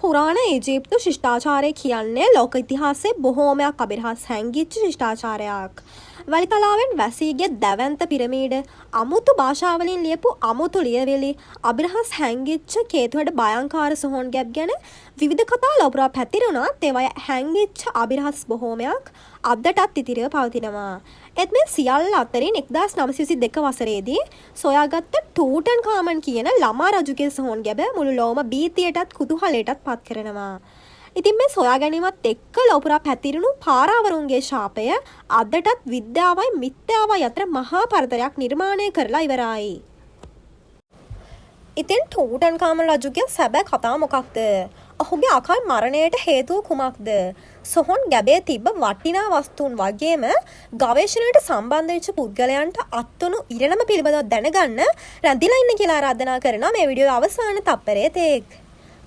පුරාණ ඊජිප්තු ශිෂ්ටාචාරය කියන්නේ ලෝක ඉතිහාසයේ බොහෝමයක් අභිරහස් හැංගිච්ච ශිෂ්ටාචාරයක්. වැලිතලාවෙන් වැසී ගිය දැවැන්ත පිරමීඩ, අමුතු භාෂාවලින් ලියපු අමුතු ලියවිලි, අභිරහස් හැංගිච්ච කේතුවැඩ භයංකාර සොහොන් ගැබ් ගැන විවිධ කතා ලොවපුරා පැතිරුණත් ඒවය හැංගිච්ච අභිරහස් බොහෝමයක් අදටත් ඉතිරිව පවතිනවා. ඒත් මේ සියල්ල අතරින් 1922 වසරේදී සොයාගත්ත ටූටන්ඛාමන් කියන ළමා රජුගේ සොහොන් ගැබ මුළු ලෝම බීතියටත් කුතුහලයටත් පත් කරනවා. ඉතින් මේ සොයා ගැනීමත් එක්ක ලොවපුරා පැතිරුණු පාරාවරුන්ගේ ශාපය අදටත් විද්‍යාවයි මිත්‍යාවයි අතර මහා පරතරයක් නිර්මාණය කරලා ඉවරයි. ඉතින් ටූටන්ඛාමන් රජුගේ සැබෑ කතාව මොකක්ද? ඔහුගේ අකාල මරණයට හේතුව කුමක්ද? සොහොන් ගැබේ තිබ්බ වටිනා වස්තුන් වගේම ගවේෂණයට සම්බන්ධ වෙච්ච පුද්ගලයන්ට අත්වුණු ඉරණම පිළිබඳව දැනගන්න රැඳිලා ඉන්න කියලා ආරාධනා කරනවා මේ වීඩියෝ අවසාන තප්පරයේ තෙක්.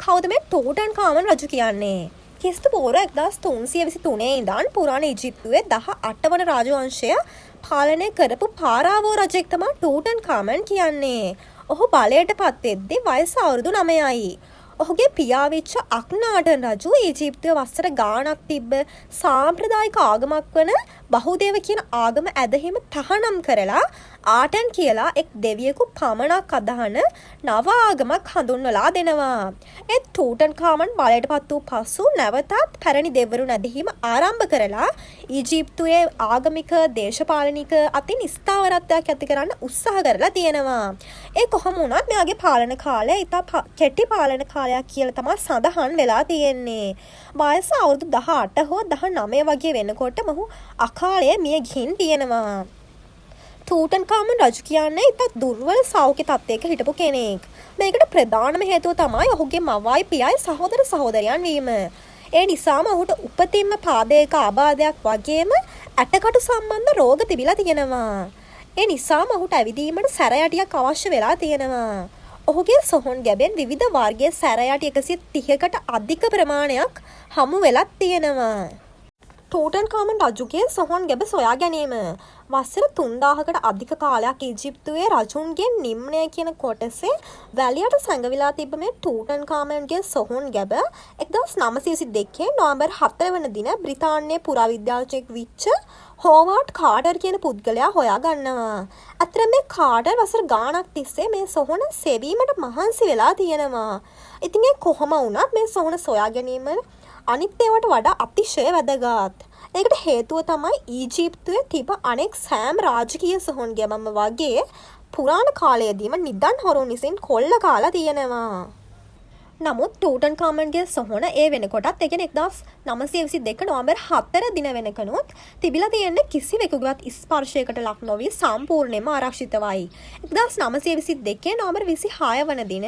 කවුද මේ ටූටන්ඛාමන් රජු කියන්නේ? ක්‍රිස්තු පූර්ව 1323 ඉඳන් පුරාණ ඊජිප්තුවේ 18 වන රාජවංශය පාලනය කරපු පාරාවෝ රජෙක් තමයි ටූටන්ඛාමන් කියන්නේ. ඔහු බලයට පත් වෙද්දී වයස අවුරුදු 9යි. ඔහුගේ පියා වෙච්ච අක්නාටන් රජු ඊජිප්තුවේ වසර ගාණක් තිබ්බ සාම්ප්‍රදායික ආගමක් වන බහුදේව කියන ආගම ඇදහිම තහනම් කරලා ආටන් කියලා එක් දෙවියෙකු පමණක් අදහන නව ආගමක් හඳුන්වලා දෙනවා. ඒ ටූටන්ඛාමන් බලයට පත් වූ පසු නැවතත් පැරණි දෙවිවරුන් ඇදහිම ආරම්භ කරලා ඊජිප්තුවේ ආගමික දේශපාලනික අතින් ස්ථාවරත්වයක් ඇති කරන්න උත්සාහ කරලා තියෙනවා. ඒ කොහොම වුණත් මෙයාගේ පාලන කාලය ඉතා කෙටි පාලන කාලයක් කියලා තමයි සඳහන් වෙලා තියෙන්නේ. වයස අවුරුදු 18 හෝ 19 වගේ වෙනකොට මොහු අකාලයේ මිය ගිහින් තියෙනවා. ටූටන්ඛාමන් රජු කියන්නේ ඉතා දුර්වල සෞඛ්‍ය තත්ත්වයක හිටපු කෙනෙක්. මේකට ප්‍රධානම හේතුව තමයි ඔහුගේ මවයි පියයි සහෝදර සහෝදරයන් වීම. ඒ නිසාම ඔහුට උපතින්ම පාදයක ආබාධයක් වගේම ඇටකටු සම්බන්ධ රෝග තිබිලා තියෙනවා. ඒ නිසාම ඔහුට ඇවිදීමට සැරයටියක් අවශ්‍ය වෙලා තියෙනවා. ඔහුගේ සොහොන් ගැබෙන් විවිධ වර්ගයේ සැරයටි 130කට අධික ප්‍රමාණයක් හමු වෙලත් තියෙනවා. ටූටන්ඛාමන් රජුගේ සොහොන් ගැබ සොයා ගැනීම වසර 3000කට අධික කාලයක් ඊජිප්තුවේ රජුන්ගේ නිම්නය කියන කොටසේ වැලියට සැඟවිලා තිබ්බ මේ ටූටන්ඛාමන්ගේ සොහොන් ගැබ 1922 නොවැම්බර් 7 වන දින බ්‍රිතාන්‍යයේ පුරාවිද්‍යාඥයෙක් විච්ච හෝවර්ඩ් කාටර් කියන පුද්ගලයා හොයා ගන්නවා. අතර මේ කාටර් වසර ගාණක් තිස්සේ මේ සොහොන සෙවීමට මහන්සි වෙලා තියෙනවා. ඉතින් ඒ කොහොම වුණත් මේ සොහොන සොයා ගැනීම අනිත් ඒවාට වඩා අතිශය වැදගත්. ඒකට හේතුව තමයි ඊජිප්තුවේ තිබ අනෙක් සෑම රාජකීය සොහොන් ගැබම වගේ පුරාණ කාලයේදීම නිදන් හොරුන් විසින් කොල්ල කාලා තියෙනවා. නමුත් ටූටන්ඛාමන්ගේ සොහොන ඒ වෙනකොටත් ඒ කියන්නේ 1922 නොවැම්බර් 4 දින වෙනකනුත් තිබිලා තියෙන්නේ කිසිවෙකුගේවත් ස්පර්ශයකට ලක් නොවි සම්පූර්ණයෙන්ම ආරක්ෂිතවයි. 1922 නොවැම්බර් 26 වන දින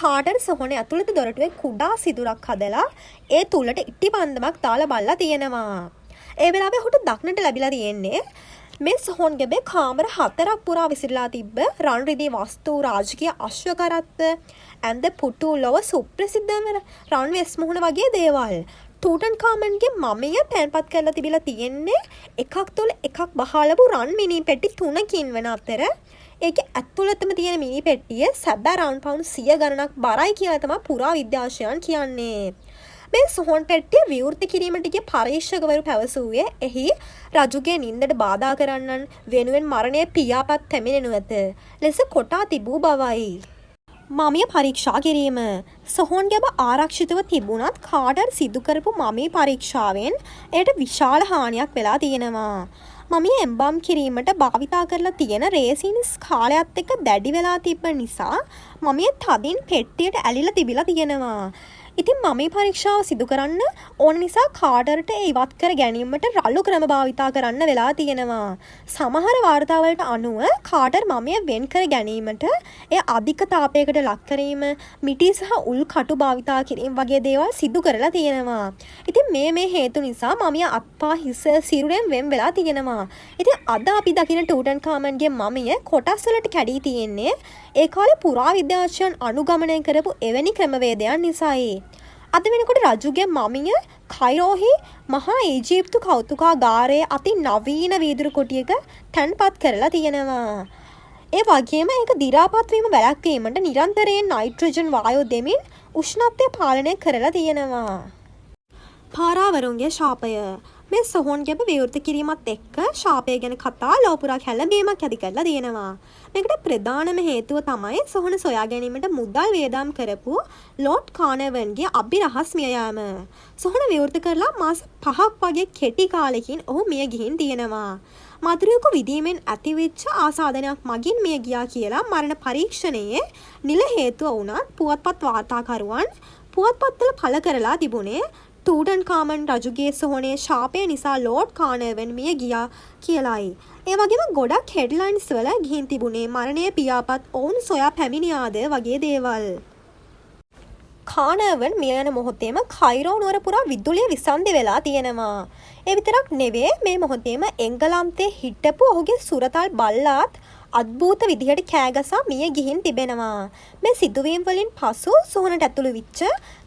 කාටර් සොහොනේ ඇතුළත දොරටුවේ කුඩා සිදුරක් හදලා ඒ තුලට ඉටිපන්දමක් දාලා බලලා තියෙනවා. ඒ වෙලාවේ ඔහුට දක්නට ලැබිලා තියෙන්නේ මේ සොහොන් ගැබේ කාමර 4ක් පුරා විසිරලා තිබ්බ රන් රිදී වස්තු, රාජකීය අශ්වකරත්ත, ඇඳ පුටු, ලොව සුප්‍රසිද්ධම රන් වෙස් මුහුණ වගේ දේවල්. ටූටන්ඛාමන්ගේ මමිය තැන්පත් කරලා තිබිලා තියෙන්නේ එකක් තුළ එකක් බහලපු රන් මිනි පෙට්ටි 3කින් වෙන අතර ඒකේ ඇතුළතම තියෙන මිනි පෙට්ටියේ සැබෑ රන් පවුන්ඩ් 100 ගණනක් බරයි කියලා තමයි පුරාවිද්‍යාඥයන් කියන්නේ. මේ සොහොන් පෙට්ටිය විවෘත කිරීමට ගිය පරීක්ෂකවරු පැවසුවේ එහි රජුගේ නින්දට බාධා කරන්නන් වෙනුවෙන් මරණය පියාපත් පැමිණෙනු ඇත ලෙස කොටා තිබූ බවයි. මමිය පරීක්ෂා කිරීම සොහොන් ගැබ ආරක්ෂිතව තිබුණත් කාටර් සිදු කරපු මමිය පරීක්ෂාවෙන් එයට විශාල හානියක් වෙලා තියෙනවා. මමිය එම්බම් කිරීමට භාවිතා කරලා තියෙන රේසින් ස්කාලයත් එක්ක දැඩි වෙලා තිබ්බ නිසා මමිය තදින් පෙට්ටියට ඇලිලා තිබිලා තියෙනවා. ඉතින් මමී පරීක්ෂාව සිදු කරන්න ඕන නිසා කාටර්ට ඒ ඉවත් කර ගැනීමට රළු ක්‍රම භාවිතා කරන්න වෙලා තියෙනවා. සමහර වාර්තාවලට අනුව කාටර් මමිය වෙන් කර ගැනීමට එය අධික තාපයකට ලක් කිරීම, මිටි සහ උල් කටු භාවිතා කිරීම වගේ දේවල් සිදු කරලා තියෙනවා. ඉතින් මේ හේතු නිසා මමිය අත්පා හිස සිරුරෙන් වෙන් වෙලා තියෙනවා. ඉතින් අද අපි දකින ටූටන්ඛාමන්ගේ මමිය කොටස් වලට කැඩී තියෙන්නේ ඒ කාලේ පුරාවිද්‍යාඥයන් අනුගමනය කරපු එවැනි ක්‍රමවේදයන් නිසායි. අද වෙනකොට රජුගේ මමිය කයිරෝහි මහා ඊජිප්තු කෞතුකාගාරයේ අති නවීන වීදුරු කොටියක තැන්පත් කරලා තියෙනවා. ඒ වගේම ඒක දි รา පත් වීම වැළැක්වීමට නිරන්තරයෙන් නයිට්‍රජන් වායු දෙමින් උෂ්ණත්වය පාලනය කරලා තියෙනවා. පාරාවරුන්ගේ ශාපය. මේ සොහොන් ගැබ විවෘත කිරීමත් එක්ක ශාපය ගැන කතා ලෝපුරා කැළඹීමක් ඇති කරලා තියෙනවා. මේකට ප්‍රධානම හේතුව තමයි සොහොන සොයා ගැනීමට මුදල් වියදම් කරපු ලෝඩ් කානර්වන්ගේ අභිරහස් මිය යාම. සොහොන විවෘත කරලා මාස 5ක් වගේ කෙටි කාලෙකින් ඔහු මිය ගිහින් තියෙනවා. මදුරුවෙකු විදීමෙන් ඇතිවෙච්ච ආසාදනයක් මගින් මිය ගියා කියලා මරණ පරීක්ෂණයේ නිල හේතුව වුණත් පුවත්පත් වාර්තාකරුවන් පුවත්පත්වල පළ කරලා තිබුණේ ටූටන්කාමන් රජුගේ සොහොනේ ශාපය නිසා ලෝඩ් කානර්වන් මිය ගියා කියලායි. ඒ වගේම ගොඩක් හෙඩ්ලයින්ස් වල ගිහින් තිබුණේ මරණය පියාපත් ඔවුන් සොයා පැමිණියාද වගේ දේවල්. කානර්වන් මිය යන මොහොතේම කයිරෝ නුවර පුරා විදුලිය විසන්ධි වෙලා තියෙනවා. ඒ විතරක් නෙවෙයි මේ මොහොතේම එංගලන්තයේ හිටපු ඔහුගේ සුරතල් බල්ලාත් අද්භූත විදිහට කෑගසා මිය ගිහින් තිබෙනවා. මේ සිදුවීම් වලින් පසු සොහොනට ඇතුළු වෙච්ච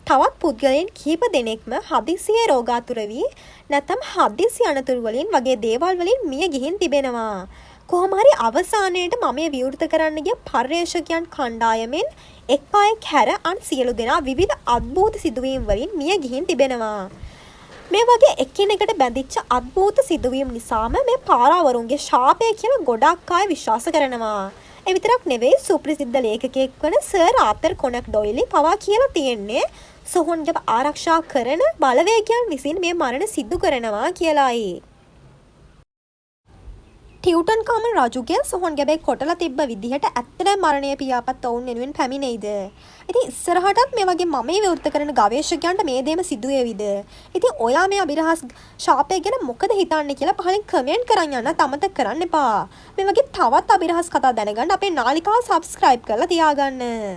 තවත් පුද්ගලයන් කිහිප දෙනෙක්ම හදිසියේ රෝගාතුර වී නැත්නම් හදිසි අනතුරු වලින් වගේ දේවල් වලින් මිය ගිහින් තිබෙනවා. කොහොම හරි අවසානයේට මම විවෘත කරන්න ගිය පර්යේෂකයන් කණ්ඩායමෙන් එක් අයෙක් හැර අන් සියලු දෙනා විවිධ අද්භූත සිදුවීම් වලින් මිය ගිහින් තිබෙනවා. මේ වගේ එකිනෙකට බැඳිච්ච අද්භූත සිදුවීම් නිසාම මේ පාරාවරුන්ගේ ශාපය කියලා ගොඩක් අය විශ්වාස කරනවා. ඒ විතරක් නෙවෙයි සුප්‍රසිද්ධ ලේඛකයෙක් වන සර් ආතර් කොනන් ඩොයිලි පවා කියලා තියෙන්නේ සොහොන් ගැබ ආරක්ෂා කරන බලවේගයන් විසින් මේ මරණ සිදු කරනවා කියලායි. ටියුටන්කාමන් රජුගේ සොහොන් ගැබේ කොටලා තිබ්බ විදිහට ඇත්තටම මරණය පියාපත් ඔවුන් වෙනුවෙන් පැමිණෙයිද? ඉතින් ඉස්සරහටත් මේ වගේ මම විවෘත කරන ගවේෂකයන්ට මේ දේම සිදු වේවිද? ඉතින් ඔයා මේ අභිරහස් ශාපය ගැන මොකද හිතන්නේ කියලා පහලින් කමෙන්ට් කරන් යන්න අමතක කරන්න එපා. මේ වගේ තවත් අභිරහස් කතා දැනගන්න අපේ නාලිකාව සබ්ස්ක්‍රයිබ් කරලා තියාගන්න.